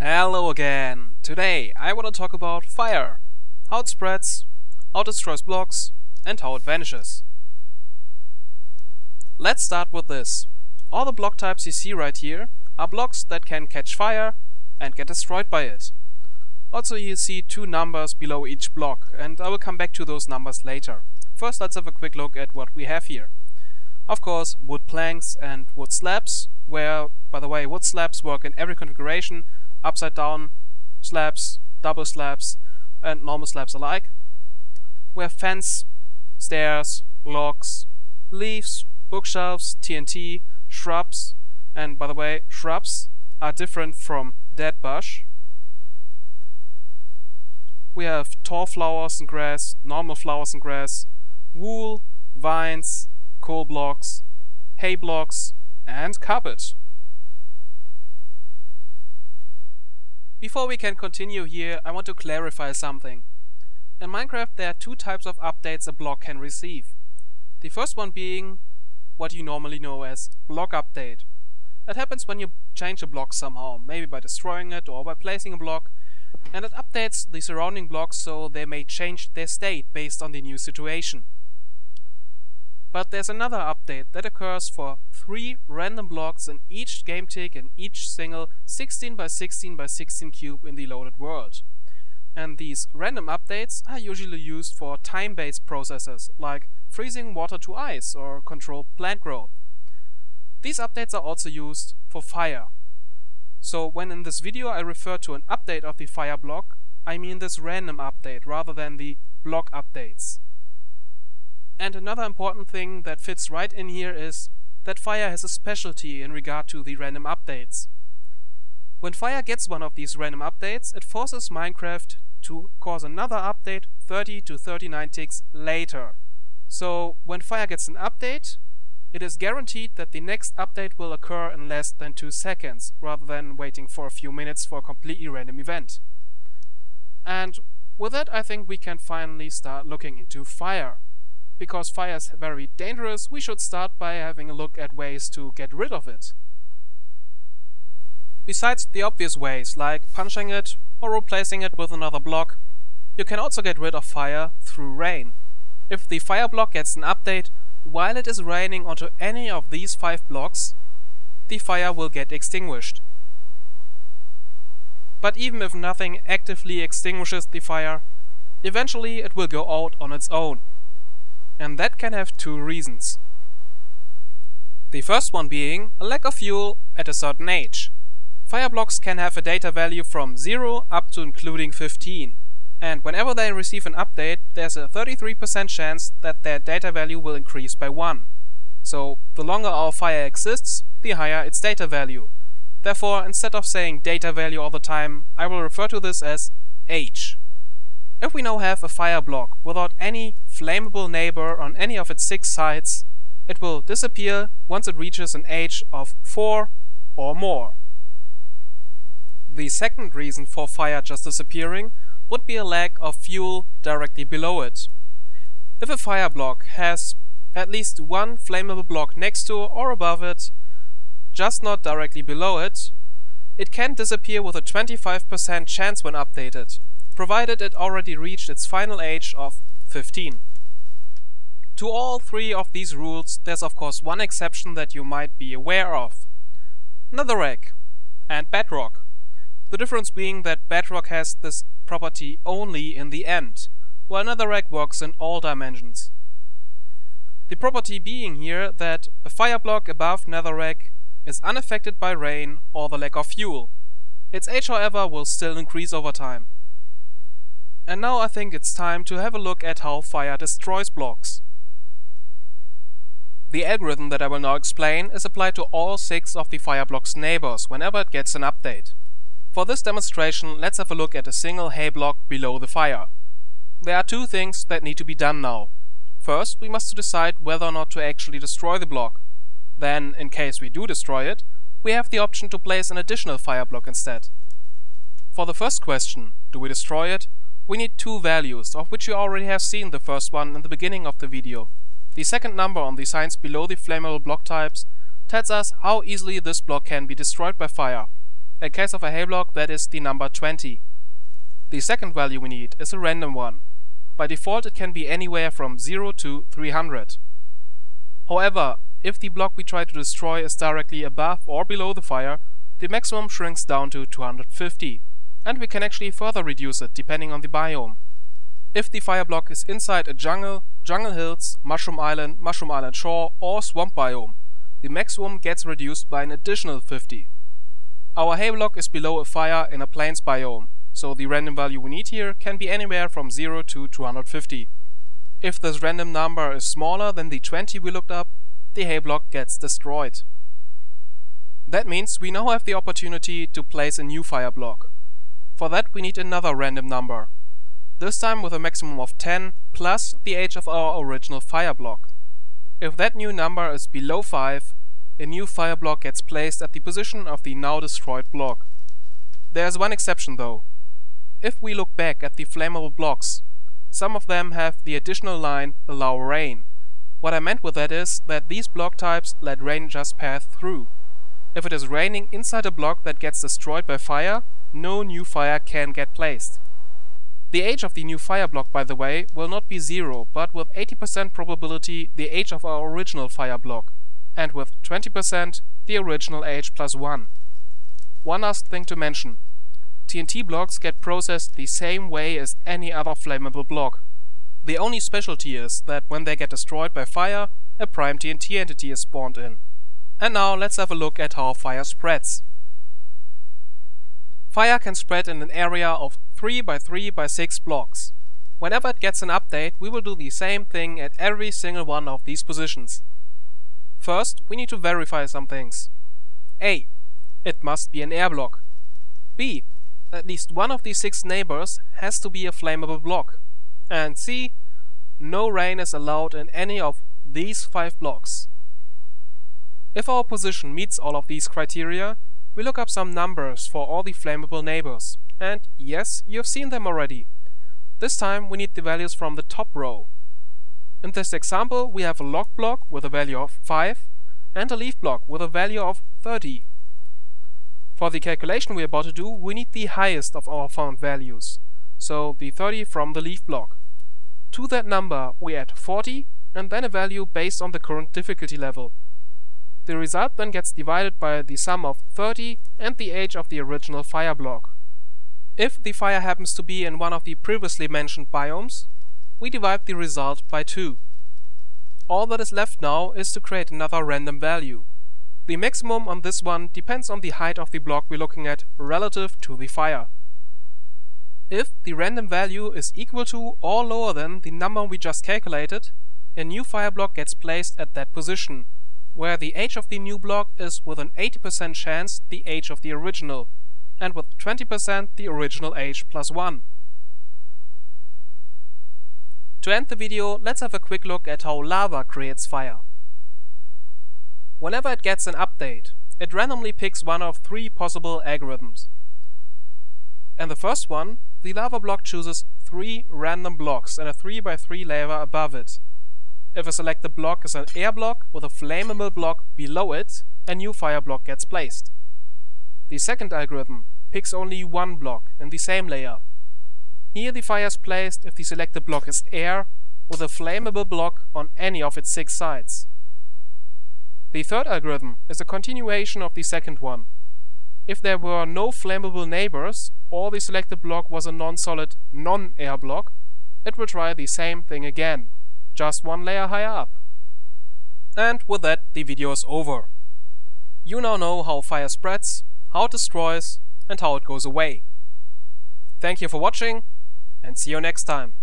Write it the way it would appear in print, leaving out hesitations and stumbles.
Hello again! Today I want to talk about fire, how it spreads, how it destroys blocks, and how it vanishes. Let's start with this. All the block types you see right here are blocks that can catch fire and get destroyed by it. Also, you see two numbers below each block, and I will come back to those numbers later. First, let's have a quick look at what we have here. Of course, wood planks and wood slabs, where, by the way, wood slabs work in every configuration, upside down slabs, double slabs, and normal slabs alike. We have fence, stairs, logs, leaves, bookshelves, TNT, shrubs, and by the way, shrubs are different from dead bush. We have tall flowers and grass, normal flowers and grass, wool, vines, coal blocks, hay blocks, and carpet. Before we can continue here, I want to clarify something. In Minecraft there are two types of updates a block can receive. The first one being what you normally know as block update. That happens when you change a block somehow, maybe by destroying it or by placing a block, and it updates the surrounding blocks so they may change their state based on the new situation. But there's another update that occurs for 3 random blocks in each game tick in each single 16 by 16 by 16 cube in the loaded world. And these random updates are usually used for time-based processes like freezing water to ice or control plant growth. These updates are also used for fire. So when in this video I refer to an update of the fire block, I mean this random update rather than the block updates. And another important thing that fits right in here is that fire has a specialty in regard to the random updates. When fire gets one of these random updates, it forces Minecraft to cause another update 30 to 39 ticks later. So when fire gets an update, it is guaranteed that the next update will occur in less than 2 seconds, rather than waiting for a few minutes for a completely random event. And with that I think we can finally start looking into fire. Because fire is very dangerous, we should start by having a look at ways to get rid of it. Besides the obvious ways, like punching it or replacing it with another block, you can also get rid of fire through rain. If the fire block gets an update while it is raining onto any of these 5 blocks, the fire will get extinguished. But even if nothing actively extinguishes the fire, eventually it will go out on its own. And that can have 2 reasons. The first one being a lack of fuel at a certain age. Fire blocks can have a data value from 0 up to including 15. And whenever they receive an update, there's a 33% chance that their data value will increase by 1. So the longer our fire exists, the higher its data value. Therefore, instead of saying data value all the time, I will refer to this as age. If we now have a fire block without any flammable neighbor on any of its 6 sides, it will disappear once it reaches an age of 4 or more. The second reason for fire just disappearing would be a lack of fuel directly below it. If a fire block has at least one flammable block next to or above it, just not directly below it, it can disappear with a 25% chance when updated, provided it already reached its final age of 15. To all 3 of these rules, there's of course one exception that you might be aware of: netherrack and bedrock. The difference being that bedrock has this property only in the end, while netherrack works in all dimensions. The property being here that a fire block above netherrack is unaffected by rain or the lack of fuel. Its age, however, will still increase over time. And now I think it's time to have a look at how fire destroys blocks. The algorithm that I will now explain is applied to all 6 of the fire block's neighbors whenever it gets an update. For this demonstration, let's have a look at a single hay block below the fire. There are 2 things that need to be done now. First, we must decide whether or not to actually destroy the block. Then, in case we do destroy it, we have the option to place an additional fire block instead. For the first question, do we destroy it? We need 2 values, of which you already have seen the first one in the beginning of the video. The second number on the signs below the flammable block types tells us how easily this block can be destroyed by fire. In case of a hay block, that is the number 20. The second value we need is a random one. By default it can be anywhere from 0 to 300. However, if the block we try to destroy is directly above or below the fire, the maximum shrinks down to 250, and we can actually further reduce it depending on the biome. If the fire block is inside a jungle, jungle hills, mushroom island shore or swamp biome, the maximum gets reduced by an additional 50. Our hay block is below a fire in a plains biome, so the random value we need here can be anywhere from 0 to 250. If this random number is smaller than the 20 we looked up, the hay block gets destroyed. That means we now have the opportunity to place a new fire block. For that we need another random number, this time with a maximum of 10 plus the age of our original fire block. If that new number is below 5, a new fire block gets placed at the position of the now destroyed block. There is one exception though. If we look back at the flammable blocks, some of them have the additional line "allow rain." What I meant with that is that these block types let rain just pass through. If it is raining inside a block that gets destroyed by fire, no new fire can get placed. The age of the new fire block, by the way, will not be 0, but with 80% probability the age of our original fire block, and with 20% the original age plus 1. One last thing to mention. TNT blocks get processed the same way as any other flammable block. The only specialty is that when they get destroyed by fire, a prime TNT entity is spawned in. And now let's have a look at how fire spreads. Fire can spread in an area of 3 by 3 by 6 blocks. Whenever it gets an update, we will do the same thing at every single one of these positions. First, we need to verify some things. A. It must be an air block. B. At least one of these 6 neighbors has to be a flammable block. And C. No rain is allowed in any of these 5 blocks. If our position meets all of these criteria, we look up some numbers for all the flammable neighbors. And yes, you've seen them already. This time we need the values from the top row. In this example we have a log block with a value of 5 and a leaf block with a value of 30. For the calculation we're about to do, we need the highest of our found values, so the 30 from the leaf block. To that number we add 40 and then a value based on the current difficulty level. The result then gets divided by the sum of 30 and the age of the original fire block. If the fire happens to be in one of the previously mentioned biomes, we divide the result by 2. All that is left now is to create another random value. The maximum on this one depends on the height of the block we're looking at relative to the fire. If the random value is equal to or lower than the number we just calculated, a new fire block gets placed at that position, where the age of the new block is with an 80% chance the age of the original, and with 20% the original age plus 1. To end the video, let's have a quick look at how lava creates fire. Whenever it gets an update, it randomly picks one of 3 possible algorithms. In the first one, the lava block chooses 3 random blocks and a 3 by 3 layer above it. If a selected block is an air block with a flammable block below it, a new fire block gets placed. The second algorithm picks only 1 block in the same layer. Here the fire is placed if the selected block is air with a flammable block on any of its 6 sides. The third algorithm is a continuation of the second one. If there were no flammable neighbors or the selected block was a non-solid, non-air block, it will try the same thing again, just 1 layer higher up. And with that the video is over. You now know how fire spreads, how it destroys, and how it goes away. Thank you for watching, and see you next time.